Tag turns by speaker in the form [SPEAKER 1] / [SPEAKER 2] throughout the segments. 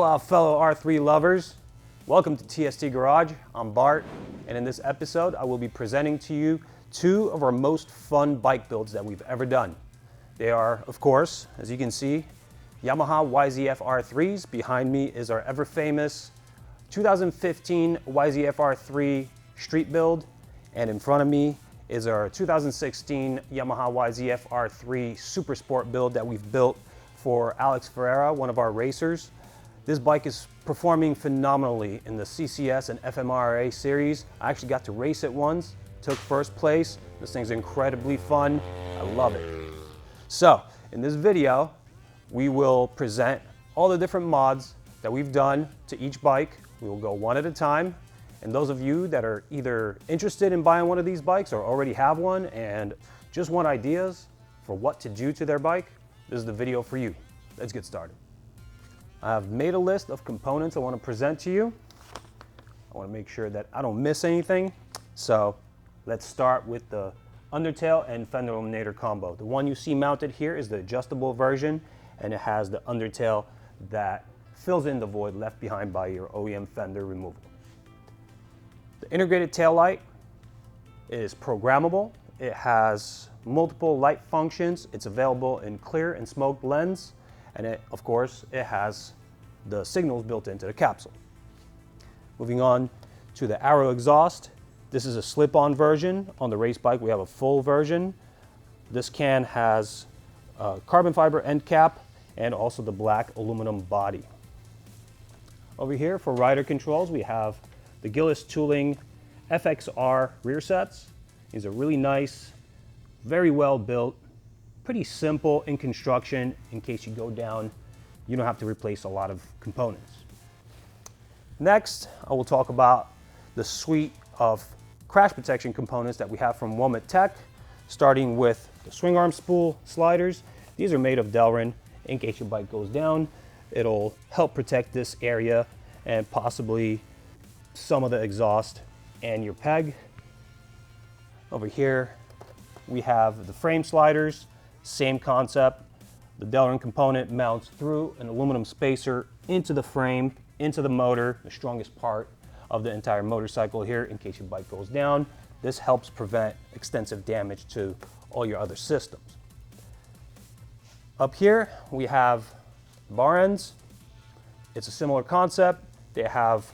[SPEAKER 1] Hola fellow R3 lovers, welcome to TST Garage. I'm Bart, and in this episode I will be presenting to you two of our most fun bike builds that we've ever done. They are, of course, as you can see, Yamaha YZF R3s. Behind me is our ever famous 2015 YZF R3 street build, and in front of me is our 2016 Yamaha YZF R3 Supersport build that we've built for Alex Vesrah, one of our racers. This bike is performing phenomenally in the CCS and FMRA series. I actually got to race it once, took first place. This thing's incredibly fun. I love it. So, in this video, we will present all the different mods that we've done to each bike. We will go one at a time. And those of you that are either interested in buying one of these bikes or already have one and just want ideas for what to do to their bike, this is the video for you. Let's get started. I've made a list of components I want to present to you. I want to make sure that I don't miss anything. So let's start with the undertail and fender eliminator combo. The one you see mounted here is the adjustable version, and it has the undertail that fills in the void left behind by your OEM fender removal. The integrated tail light is programmable. It has multiple light functions. It's available in clear and smoked blends. And of course, it has the signals built into the capsule. Moving on to the Arrow exhaust. This is a slip-on version. On the race bike, we have a full version. This can has a carbon fiber end cap and also the black aluminum body. Over here for rider controls, we have the Gillis Tooling FXR rear sets. These are really nice, very well built, pretty simple in construction. In case you go down, you don't have to replace a lot of components. Next, I will talk about the suite of crash protection components that we have from Womet-Tech, starting with the swing arm spool sliders. These are made of Delrin. In case your bike goes down, it'll help protect this area and possibly some of the exhaust and your peg. Over here, we have the frame sliders. Same concept. The Delrin component mounts through an aluminum spacer into the frame, into the motor, the strongest part of the entire motorcycle here in case your bike goes down. This helps prevent extensive damage to all your other systems. Up here, we have bar ends. It's a similar concept. They have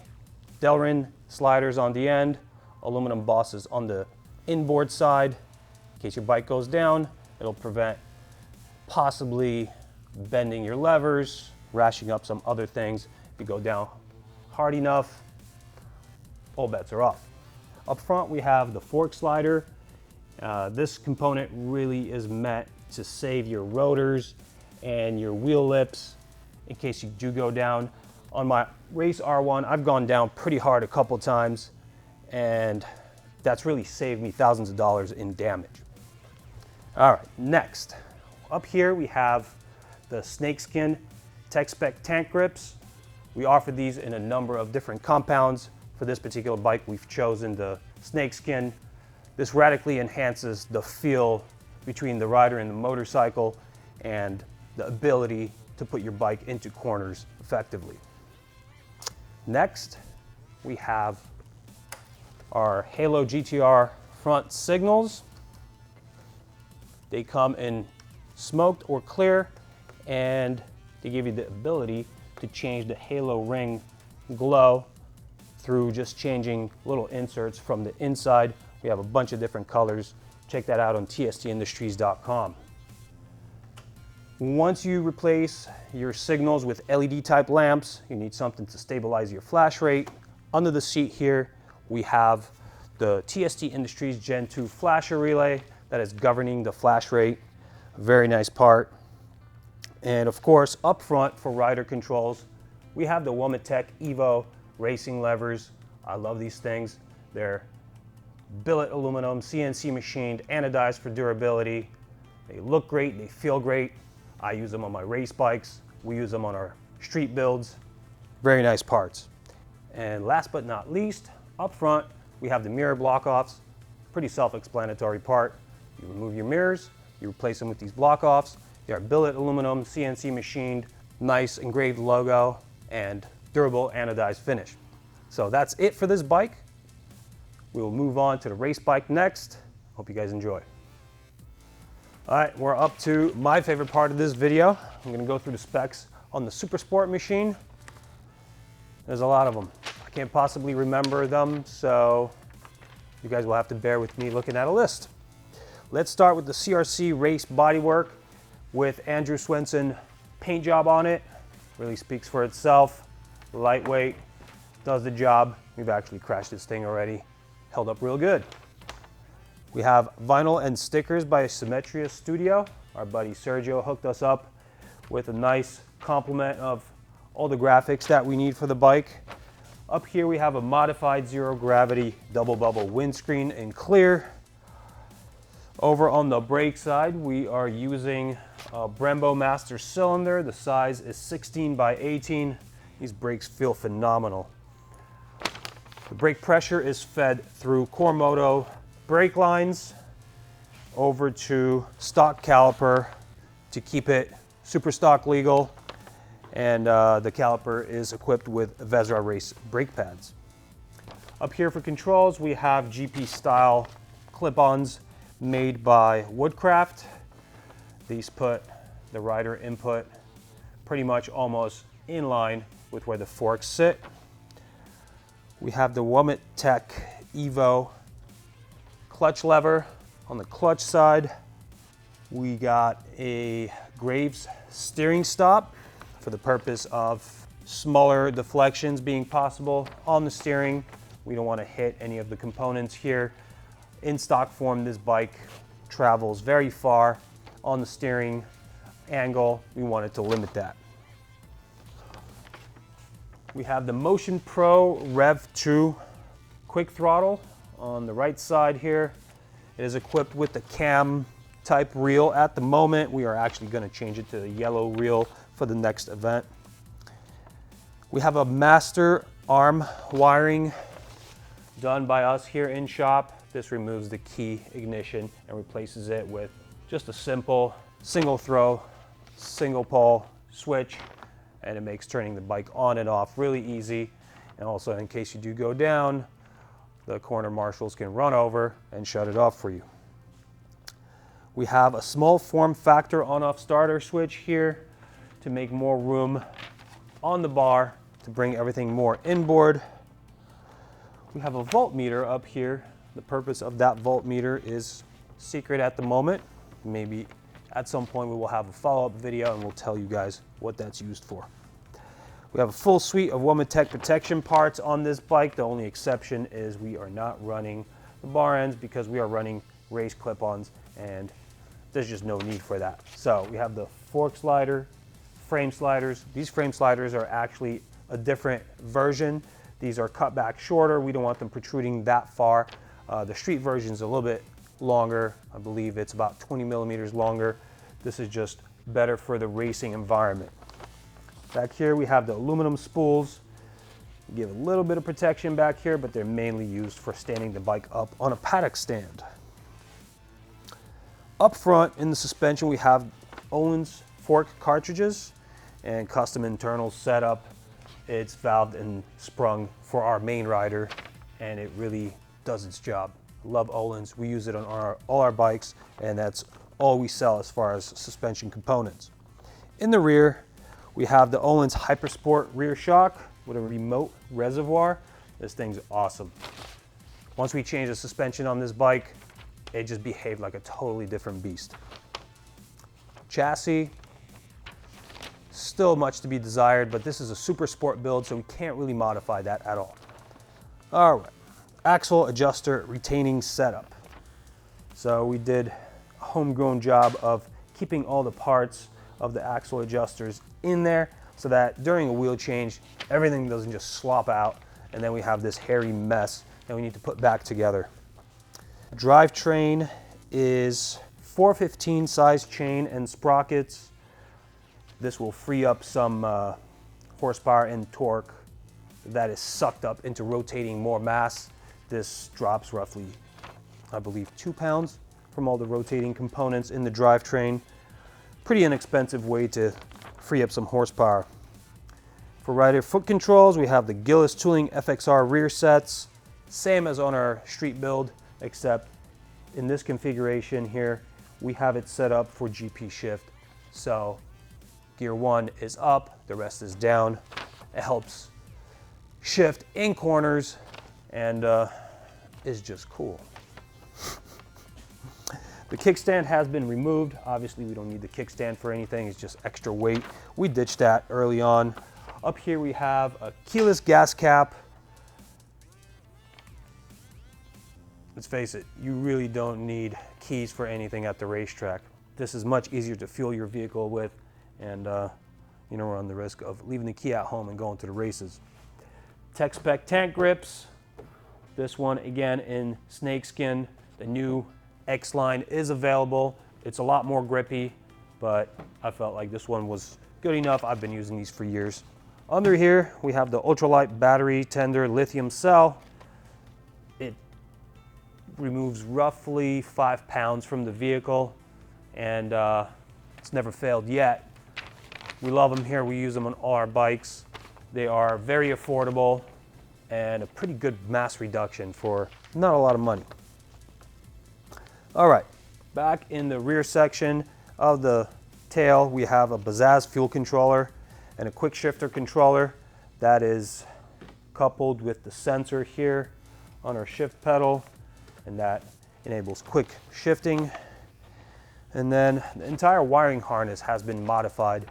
[SPEAKER 1] Delrin sliders on the end, aluminum bosses on the inboard side. In case your bike goes down, it'll prevent possibly bending your levers, rashing up some other things. If you go down hard enough, all bets are off. Up front, we have the fork slider. This component really is meant to save your rotors and your wheel lips in case you do go down. On my race R1, I've gone down pretty hard a couple times, and that's really saved me thousands of dollars in damage. All right, next. Up here we have the snakeskin Tech Spec tank grips. We offer these in a number of different compounds. For this particular bike, we've chosen the snakeskin. This radically enhances the feel between the rider and the motorcycle and the ability to put your bike into corners effectively. Next, we have our Halo GTR front signals. They come in smoked or clear, and they give you the ability to change the halo ring glow through just changing little inserts from the inside. We have a bunch of different colors. Check that out on tstindustries.com. Once you replace your signals with LED type lamps, you need something to stabilize your flash rate. Under the seat here, we have the TST Industries Gen 2 flasher relay that is governing the flash rate. A very nice part. And of course, up front for rider controls, we have the Womet-Tech Evo racing levers. I love these things. They're billet aluminum, CNC machined, anodized for durability. They look great, they feel great. I use them on my race bikes. We use them on our street builds. Very nice parts. And last but not least, up front, we have the mirror block-offs. Pretty self-explanatory part. You remove your mirrors, you replace them with these block-offs. They are billet aluminum, CNC machined, nice engraved logo, and durable anodized finish. So that's it for this bike. We will move on to the race bike next. Hope you guys enjoy. All right, we're up to my favorite part of this video. I'm gonna go through the specs on the Supersport machine. There's a lot of them. I can't possibly remember them, so you guys will have to bear with me looking at a list. Let's start with the CRC race bodywork with Andrew Swenson paint job on it. Really speaks for itself. Lightweight, does the job. We've actually crashed this thing already. Held up real good. We have vinyl and stickers by Simetria Studio. Our buddy Sergio hooked us up with a nice complement of all the graphics that we need for the bike. Up here we have a modified zero gravity double bubble windscreen in clear. Over on the brake side, we are using a Brembo Master cylinder. The size is 16 by 18. These brakes feel phenomenal. The brake pressure is fed through Cormoto brake lines over to stock caliper to keep it super stock legal. And the caliper is equipped with Vesrah race brake pads. Up here for controls, we have GP style clip-ons made by Woodcraft. These put the rider input pretty much almost in line with where the forks sit. We have the Womet-Tech Evo clutch lever. On the clutch side, we got a Graves steering stop for the purpose of smaller deflections being possible on the steering. We don't want to hit any of the components here. In stock form, this bike travels very far on the steering angle. We wanted to limit that. We have the Motion Pro Rev 2 quick throttle on the right side here. It is equipped with the cam type reel at the moment. We are actually going to change it to the yellow reel for the next event. We have a master arm wiring done by us here in shop. This removes the key ignition and replaces it with just a simple single throw, single pole switch, and it makes turning the bike on and off really easy. And also, in case you do go down, the corner marshals can run over and shut it off for you. We have a small form factor on-off starter switch here to make more room on the bar to bring everything more inboard. We have a voltmeter up here. The purpose of that voltmeter is secret at the moment. Maybe at some point we will have a follow-up video and we'll tell you guys what that's used for. We have a full suite of Womet-Tech protection parts on this bike. The only exception is we are not running the bar ends because we are running race clip-ons and there's just no need for that. So we have the fork slider, frame sliders. These frame sliders are actually a different version. These are cut back shorter. We don't want them protruding that far. The street version is a little bit longer. I believe it's about 20 millimeters longer. This is just better for the racing environment. Back here we have the aluminum spools. Give a little bit of protection back here, but they're mainly used for standing the bike up on a paddock stand. Up front in the suspension we have Öhlins fork cartridges and custom internal setup. It's valved and sprung for our main rider and it really does its job. Love Öhlins. We use it on all our bikes and that's all we sell as far as suspension components. In the rear we have the Öhlins Hypersport rear shock with a remote reservoir. This thing's awesome. Once we changed the suspension on this bike, it just behaved like a totally different beast. Chassis, still much to be desired, but this is a super sport build, so we can't really modify that at all. All right, axle adjuster retaining setup. So we did a homegrown job of keeping all the parts of the axle adjusters in there so that during a wheel change, everything doesn't just slop out and then we have this hairy mess that we need to put back together. Drivetrain is 415 size chain and sprockets. This will free up some horsepower and torque that is sucked up into rotating more mass. This drops roughly, I believe, 2 pounds from all the rotating components in the drivetrain. Pretty inexpensive way to free up some horsepower. For rider foot controls, we have the Gillis Tooling FXR rear sets, same as on our street build, except in this configuration here, we have it set up for GP shift. So gear 1 is up, the rest is down. It helps shift in corners and is just cool. The kickstand has been removed. Obviously, we don't need the kickstand for anything. It's just extra weight. We ditched that early on. Up here we have a keyless gas cap. Let's face it, you really don't need keys for anything at the racetrack. This is much easier to fuel your vehicle with, and you don't run the risk of leaving the key at home and going to the races. Tech Spec tank grips. This one again in snakeskin. The new X line is available. It's a lot more grippy, but I felt like this one was good enough. I've been using these for years. Under here, we have the ultralight battery tender lithium cell. It removes roughly 5 pounds from the vehicle, and it's never failed yet. We love them here. We use them on all our bikes. They are very affordable and a pretty good mass reduction for not a lot of money. All right, back in the rear section of the tail, we have a Bazzaz fuel controller and a quick shifter controller that is coupled with the sensor here on our shift pedal, and that enables quick shifting. And then the entire wiring harness has been modified.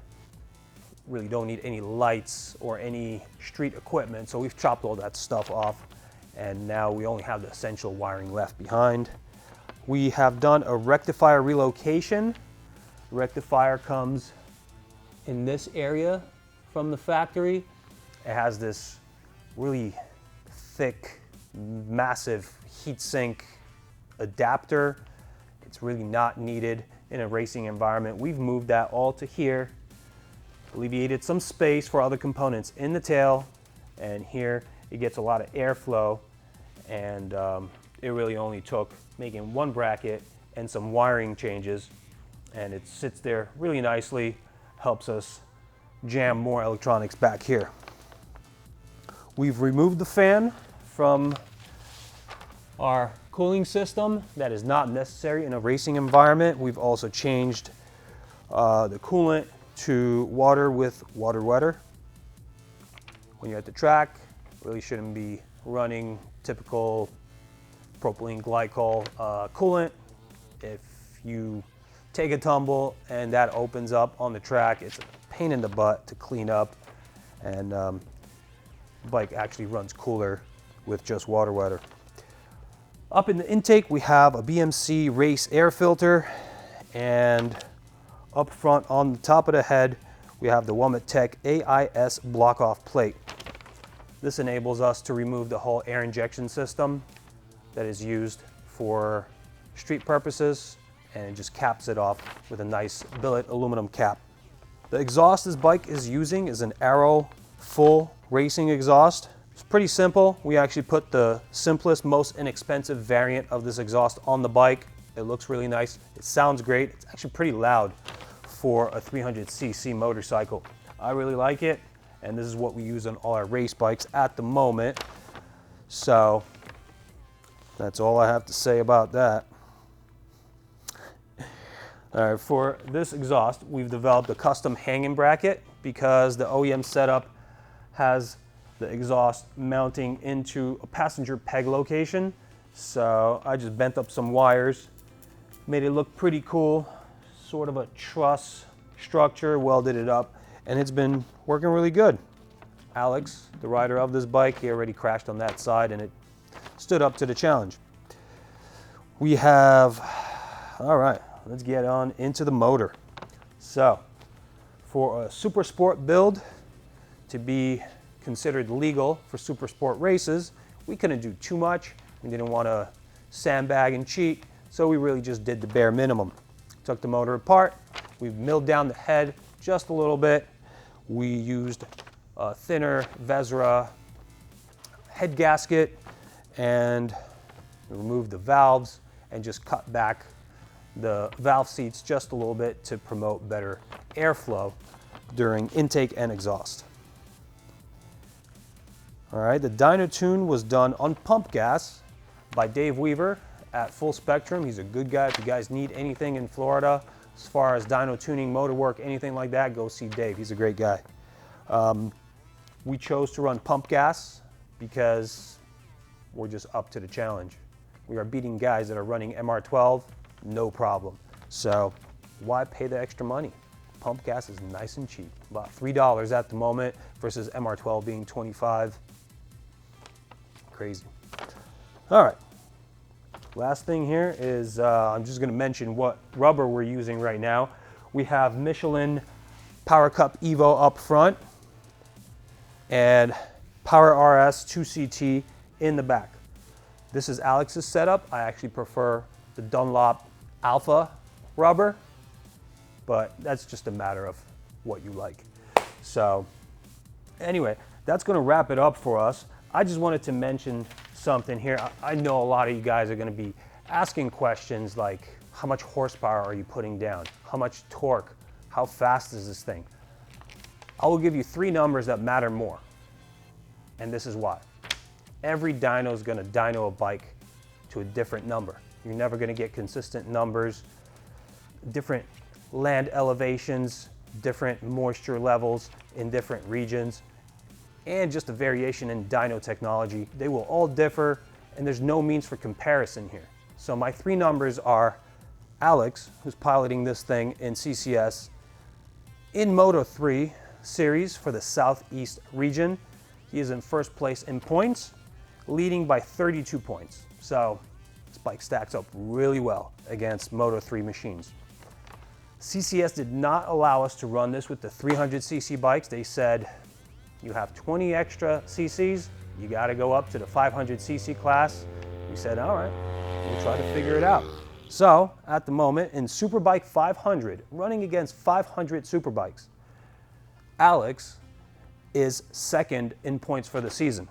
[SPEAKER 1] Really don't need any lights or any street equipment, so we've chopped all that stuff off, and now we only have the essential wiring left behind. We have done a rectifier relocation. Rectifier comes in this area from the factory. It has this really thick, massive heatsink adapter. It's really not needed in a racing environment. We've moved that all to here, alleviated some space for other components in the tail, and here it gets a lot of airflow, and it really only took making one bracket and some wiring changes, and it sits there really nicely, helps us jam more electronics back here. We've removed the fan from our cooling system. That is not necessary in a racing environment. We've also changed the coolant to water with water wetter. When you're at the track, really shouldn't be running typical propylene glycol coolant. If you take a tumble and that opens up on the track, it's a pain in the butt to clean up, and the bike actually runs cooler with just water wetter. Up in the intake, we have a BMC race air filter, and up front on the top of the head, we have the Womet-Tech AIS block-off plate. This enables us to remove the whole air injection system that is used for street purposes, and it just caps it off with a nice billet aluminum cap. The exhaust this bike is using is an Arrow full racing exhaust. It's pretty simple. We actually put the simplest, most inexpensive variant of this exhaust on the bike. It looks really nice. It sounds great. It's actually pretty loud for a 300cc motorcycle. I really like it, and this is what we use on all our race bikes at the moment. So that's all I have to say about that. All right, for this exhaust, we've developed a custom hanging bracket because the OEM setup has the exhaust mounting into a passenger peg location. So I just bent up some wires, made it look pretty cool, sort of a truss structure, welded it up, and it's been working really good. Alex, the rider of this bike, he already crashed on that side, and it stood up to the challenge. We have, all right, let's get on into the motor. So for a Supersport build to be considered legal for Supersport races, we couldn't do too much. We didn't want to sandbag and cheat, so we really just did the bare minimum. Took the motor apart, we milled down the head just a little bit. We used a thinner Vesrah head gasket and removed the valves and just cut back the valve seats just a little bit to promote better airflow during intake and exhaust. All right, the dyno tune was done on pump gas by Dave Weaver at Full Spectrum. He's a good guy. If you guys need anything in Florida as far as dyno tuning, motor work, anything like that, go see Dave. He's a great guy. We chose to run pump gas because we're just up to the challenge. We are beating guys that are running MR12, no problem. So why pay the extra money? Pump gas is nice and cheap, about $3 at the moment versus MR12 being $25. Crazy. All right, last thing here is I'm just gonna mention what rubber we're using right now. We have Michelin Power Cup Evo up front and Power RS 2CT in the back. This is Alex's setup. I actually prefer the Dunlop Alpha rubber, but that's just a matter of what you like. So anyway, that's gonna wrap it up for us. I just wanted to mention something here. I know a lot of you guys are gonna be asking questions like, how much horsepower are you putting down? How much torque? How fast is this thing? I will give you 3 numbers that matter more, and this is why. Every dyno is gonna dyno a bike to a different number. You're never gonna get consistent numbers, different land elevations, different moisture levels in different regions, and just a variation in dyno technology. They will all differ, and there's no means for comparison here. So my 3 numbers are Alex, who's piloting this thing in CCS, in Moto 3 series for the Southeast region. He is in first place in points, leading by 32 points. So this bike stacks up really well against Moto 3 machines. CCS did not allow us to run this with the 300cc bikes. They said, you have 20 extra cc's, you gotta go up to the 500cc class. We said, all right, we'll try to figure it out. So at the moment in Superbike 500, running against 500 Superbikes, Alex is second in points for the season.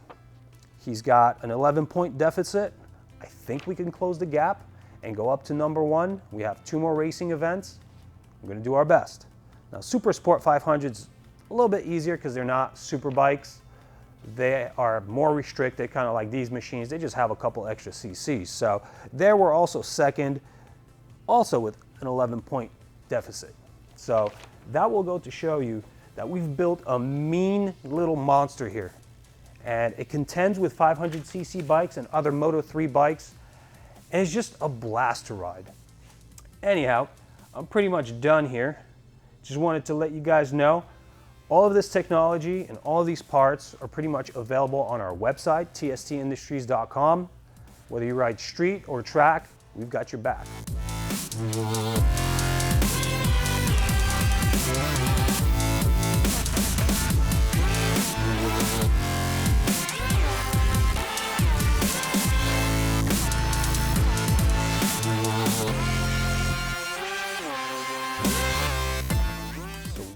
[SPEAKER 1] He's got an 11-point deficit. I think we can close the gap and go up to number 1. We have 2 more racing events. We're gonna do our best. Now Supersport 500's a little bit easier because they're not super bikes. They are more restricted, kind of like these machines. They just have a couple extra cc's. So there we're also second, also with an 11-point deficit. So that will go to show you that we've built a mean little monster here. And it contends with 500cc bikes and other Moto 3 bikes, and it's just a blast to ride. Anyhow, I'm pretty much done here. Just wanted to let you guys know all of this technology and all of these parts are pretty much available on our website, tstindustries.com. Whether you ride street or track, we've got your back.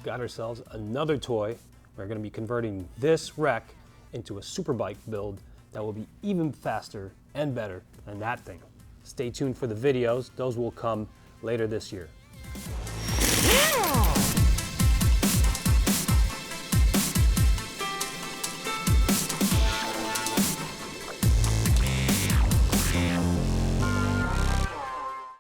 [SPEAKER 1] Got ourselves another toy. We're going to be converting this wreck into a superbike build that will be even faster and better than that thing. Stay tuned for the videos. Those will come later this year.